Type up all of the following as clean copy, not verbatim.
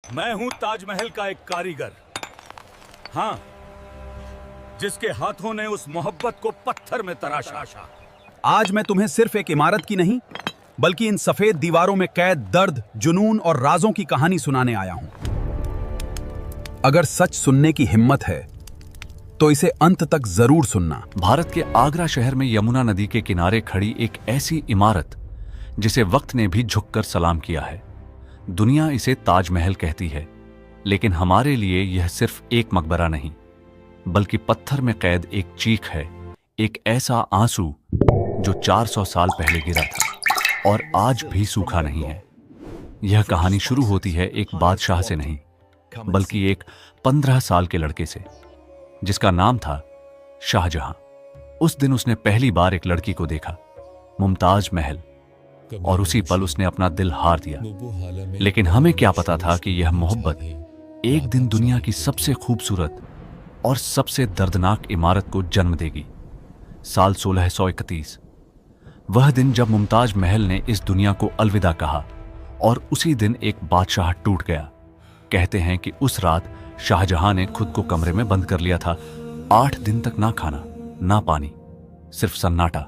मैं हूं ताजमहल का एक कारीगर। हाँ, जिसके हाथों ने उस मोहब्बत को पत्थर में तराशा। आज मैं तुम्हें सिर्फ एक इमारत की नहीं, बल्कि इन सफेद दीवारों में कैद दर्द, जुनून और राजों की कहानी सुनाने आया हूं। अगर सच सुनने की हिम्मत है, तो इसे अंत तक जरूर सुनना। भारत के आगरा शहर में यमुना नदी के किनारे खड़ी एक ऐसी इमारत जिसे वक्त ने भी झुककर सलाम किया है। दुनिया इसे ताजमहल कहती है, लेकिन हमारे लिए यह सिर्फ एक मकबरा नहीं, बल्कि पत्थर में कैद एक चीख है, एक ऐसा आंसू जो 400 साल पहले गिरा था और आज भी सूखा नहीं है। यह कहानी शुरू होती है एक बादशाह से नहीं, बल्कि एक 15 साल के लड़के से, जिसका नाम था शाहजहां। उस दिन उसने पहली बार एक लड़की को देखा, मुमताज महल, और उसी पल उसने अपना दिल हार दिया। लेकिन हमें क्या पता था कि यह मोहब्बत एक दिन दुनिया की सबसे खूबसूरत और सबसे दर्दनाक इमारत को जन्म देगी। साल 1631, वह दिन जब मुमताज महल ने इस दुनिया को अलविदा कहा, और उसी दिन एक बादशाह टूट गया। कहते हैं कि उस रात शाहजहां ने खुद को कमरे में बंद कर लिया था। 8 दिन तक ना खाना ना पानी, सिर्फ सन्नाटा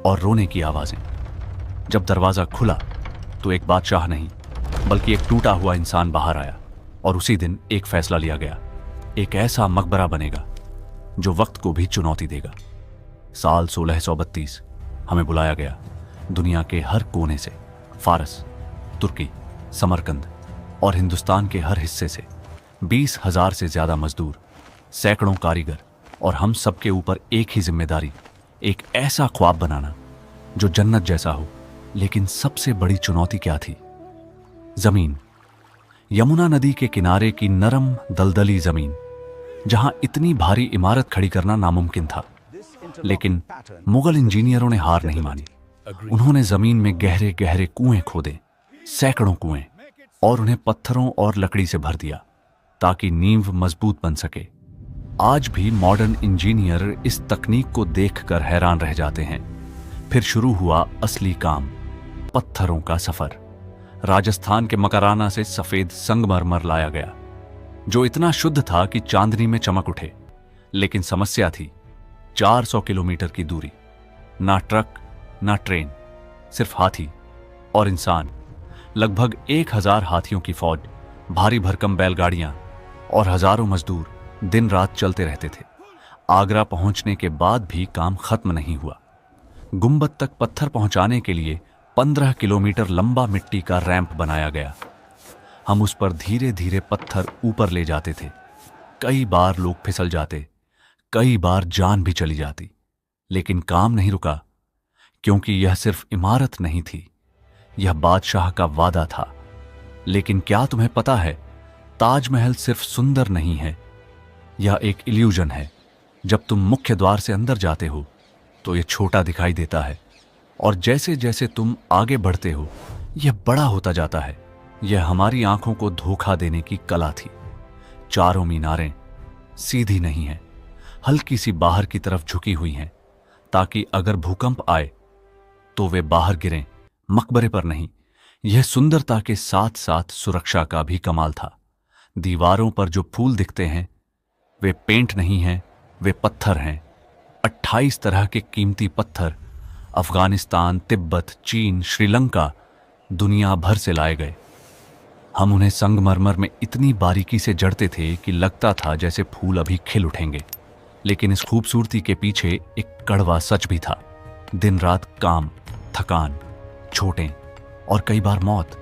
और रोने की आवाजें। जब दरवाजा खुला तो एक बादशाह नहीं, बल्कि एक टूटा हुआ इंसान बाहर आया, और उसी दिन एक फैसला लिया गया, एक ऐसा मकबरा बनेगा जो वक्त को भी चुनौती देगा। साल 1632 हमें बुलाया गया, दुनिया के हर कोने से, फारस, तुर्की, समरकंद और हिंदुस्तान के हर हिस्से से 20,000 से ज्यादा मजदूर, सैकड़ों कारीगर, और हम सबके ऊपर एक ही जिम्मेदारी, एक ऐसा ख्वाब बनाना जो जन्नत जैसा हो। लेकिन सबसे बड़ी चुनौती क्या थी? जमीन। यमुना नदी के किनारे की नरम दलदली जमीन, जहां इतनी भारी इमारत खड़ी करना नामुमकिन था। लेकिन मुगल इंजीनियरों ने हार नहीं मानी। उन्होंने जमीन में गहरे गहरे कुएं खोदे, सैकड़ों कुएं, और उन्हें पत्थरों और लकड़ी से भर दिया ताकि नींव मजबूत बन सके। आज भी मॉडर्न इंजीनियर इस तकनीक को देखकर हैरान रह जाते हैं। फिर शुरू हुआ असली काम, पत्थरों का सफर। राजस्थान के मकराना से सफेद संगमरमर लाया गया, जो इतना शुद्ध था कि चांदनी में चमक उठे। लेकिन समस्या थी 400 किलोमीटर की दूरी, ना ट्रक ना ट्रेन, सिर्फ हाथी और इंसान। लगभग 1000 हाथियों की फौज, भारी भरकम बैलगाड़ियां और हजारों मजदूर दिन रात चलते रहते थे। आगरा पहुंचने के बाद भी काम खत्म नहीं हुआ। गुंबद तक पत्थर पहुंचाने के लिए 15 किलोमीटर लंबा मिट्टी का रैंप बनाया गया। हम उस पर धीरे धीरे पत्थर ऊपर ले जाते थे। कई बार लोग फिसल जाते, कई बार जान भी चली जाती, लेकिन काम नहीं रुका, क्योंकि यह सिर्फ इमारत नहीं थी, यह बादशाह का वादा था। लेकिन क्या तुम्हें पता है, ताजमहल सिर्फ सुंदर नहीं है, यह एक इल्यूजन है। जब तुम मुख्य द्वार से अंदर जाते हो तो यह छोटा दिखाई देता है, और जैसे जैसे तुम आगे बढ़ते हो यह बड़ा होता जाता है। यह हमारी आंखों को धोखा देने की कला थी। चारों मीनारें सीधी नहीं हैं, हल्की सी बाहर की तरफ झुकी हुई हैं, ताकि अगर भूकंप आए तो वे बाहर गिरें, मकबरे पर नहीं। यह सुंदरता के साथ साथ सुरक्षा का भी कमाल था। दीवारों पर जो फूल दिखते हैं वे पेंट नहीं हैं, वे पत्थर हैं। 28 तरह के कीमती पत्थर अफगानिस्तान, तिब्बत, चीन, श्रीलंका, दुनिया भर से लाए गए। हम उन्हें संगमरमर में इतनी बारीकी से जड़ते थे कि लगता था जैसे फूल अभी खिल उठेंगे। लेकिन इस खूबसूरती के पीछे एक कड़वा सच भी था। दिन रात काम, थकान, चोटें और कई बार मौत।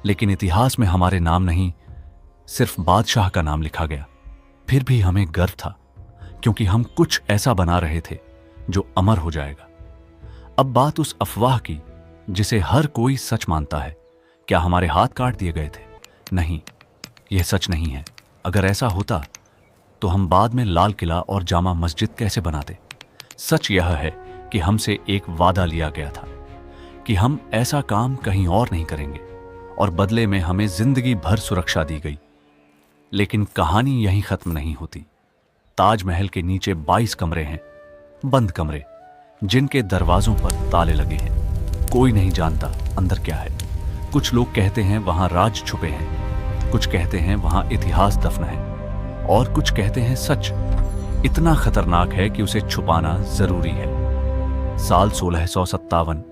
लेकिन इतिहास में हमारे नाम नहीं, सिर्फ बादशाह का नाम लिखा गया। फिर भी हमें गर्व था, क्योंकि हम कुछ ऐसा बना रहे थे जो अमर हो जाएगा। अब बात उस अफवाह की जिसे हर कोई सच मानता है। क्या हमारे हाथ काट दिए गए थे? नहीं, यह सच नहीं है। अगर ऐसा होता तो हम बाद में लाल किला और जामा मस्जिद कैसे बनाते? सच यह है कि हमसे एक वादा लिया गया था कि हम ऐसा काम कहीं और नहीं करेंगे, और बदले में हमें जिंदगी भर सुरक्षा दी गई। लेकिन कहानी यहीं खत्म नहीं होती। ताजमहल के नीचे 22 कमरे हैं, बंद कमरे, जिनके दरवाजों पर ताले लगे हैं। कोई नहीं जानता अंदर क्या है। कुछ लोग कहते हैं वहां राज छुपे हैं, कुछ कहते हैं वहां इतिहास दफन है और कुछ कहते हैं सच इतना खतरनाक है कि उसे छुपाना जरूरी है। साल 1657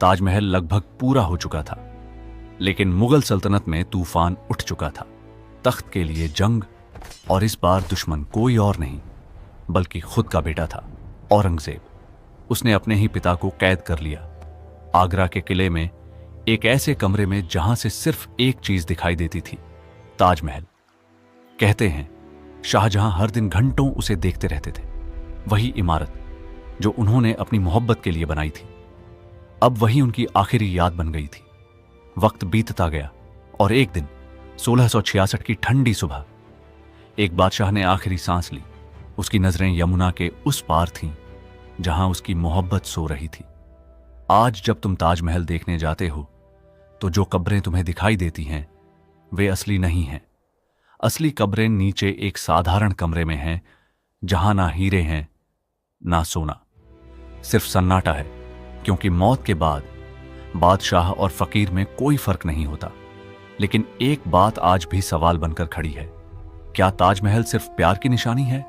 ताजमहल लगभग पूरा हो चुका था, लेकिन मुगल सल्तनत में तूफान उठ चुका था। तख्त के लिए जंग, और इस बार दुश्मन कोई और नहीं बल्कि खुद का बेटा था, औरंगजेब। उसने अपने ही पिता को कैद कर लिया, आगरा के किले में एक ऐसे कमरे में जहां से सिर्फ एक चीज दिखाई देती थी, ताजमहल। कहते हैं शाहजहां हर दिन घंटों उसे देखते रहते थे, वही इमारत जो उन्होंने अपनी मोहब्बत के लिए बनाई थी। अब वही उनकी आखिरी याद बन गई थी। वक्त बीतता गया और एक दिन 1666 की ठंडी सुबह एक बादशाह ने आखिरी सांस ली। उसकी नजरें यमुना के उस पार थीं जहां उसकी मोहब्बत सो रही थी। आज जब तुम ताजमहल देखने जाते हो तो जो कब्रें तुम्हें दिखाई देती हैं वे असली नहीं हैं। असली कब्रें नीचे एक साधारण कमरे में हैं जहां ना हीरे हैं ना सोना, सिर्फ सन्नाटा है, क्योंकि मौत के बाद बादशाह और फकीर में कोई फर्क नहीं होता। लेकिन एक बात आज भी सवाल बनकर खड़ी है, क्या ताजमहल सिर्फ प्यार की निशानी है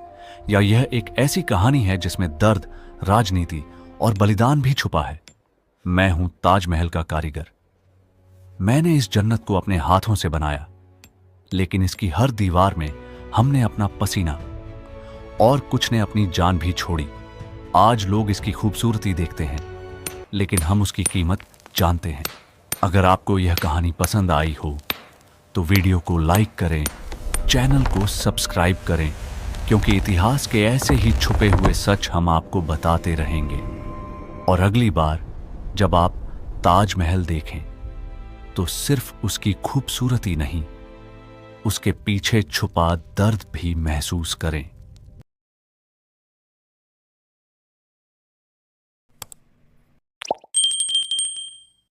या यह एक ऐसी कहानी है जिसमें दर्द, राजनीति और बलिदान भी छुपा है? मैं हूं ताजमहल का कारीगर। मैंने इस जन्नत को अपने हाथों से बनाया, लेकिन इसकी हर दीवार में हमने अपना पसीना और कुछ ने अपनी जान भी छोड़ी। आज लोग इसकी खूबसूरती देखते हैं, लेकिन हम उसकी कीमत जानते हैं। अगर आपको यह कहानी पसंद आई हो तो वीडियो को लाइक करें, चैनल को सब्सक्राइब करें, क्योंकि इतिहास के ऐसे ही छुपे हुए सच हम आपको बताते रहेंगे। और अगली बार जब आप ताजमहल देखें तो सिर्फ उसकी खूबसूरती नहीं, उसके पीछे छुपा दर्द भी महसूस करें।